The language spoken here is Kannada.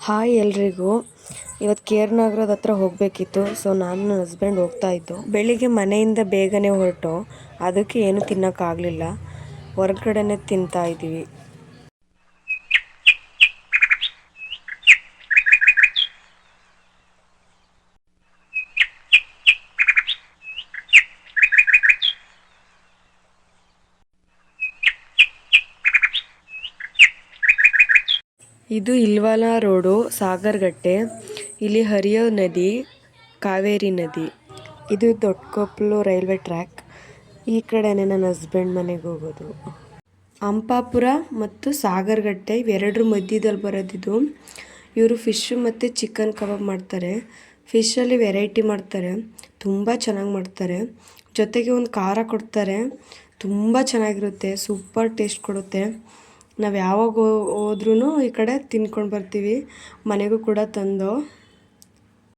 ಹಾಯ್ ಎಲ್ರಿಗೂ. ಇವತ್ತು ಕೆ ಆರ್ ನಗರದ ಹತ್ರ ಹೋಗಬೇಕಿತ್ತು. ಸೊ ನಾನು ನನ್ನ ಹಸ್ಬೆಂಡ್ ಹೋಗ್ತಾ ಇದ್ದು. ಬೆಳಿಗ್ಗೆ ಮನೆಯಿಂದ ಬೇಗನೆ ಹೊರಟು, ಅದಕ್ಕೆ ಏನು ತಿನ್ನೋಕ್ಕಾಗಲಿಲ್ಲ, ಹೊರಗಡೆನೇ ತಿಂತಾ ಇದ್ದೀವಿ. ಇದು ಇಲ್ವಾಲ ರೋಡು, ಸಾಗರಗಟ್ಟೆ. ಇಲ್ಲಿ ಹರಿಯೋ ನದಿ ಕಾವೇರಿ ನದಿ. ಇದು ದೊಡ್ಡಕೊಪ್ಪಲು ರೈಲ್ವೆ ಟ್ರ್ಯಾಕ್. ಈ ಕಡೆನೇ ನನ್ನ ಹಸ್ಬೆಂಡ್ ಮನೆಗೆ ಹೋಗೋದು. ಹಂಪಾಪುರ ಮತ್ತು ಸಾಗರಗಟ್ಟೆ ಇವೆರಡರ ಮಧ್ಯದಲ್ಲಿ ಬರೋದಿದು. ಇವರು ಫಿಶ್ಶು ಮತ್ತು ಚಿಕನ್ ಕಬಾಬ್ ಮಾಡ್ತಾರೆ. ಫಿಶಲ್ಲಿ ವೆರೈಟಿ ಮಾಡ್ತಾರೆ, ತುಂಬ ಚೆನ್ನಾಗಿ ಮಾಡ್ತಾರೆ. ಜೊತೆಗೆ ಒಂದು ಖಾರ ಕೊಡ್ತಾರೆ, ತುಂಬ ಚೆನ್ನಾಗಿರುತ್ತೆ, ಸೂಪರ್ ಟೇಸ್ಟ್ ಕೊಡುತ್ತೆ. ನಾವು ಯಾವಾಗ ಹೋದ್ರೂ ಈ ಕಡೆ ತಿನ್ಕೊಂಡು ಬರ್ತೀವಿ, ಮನೆಗೂ ಕೂಡ ತಂದು.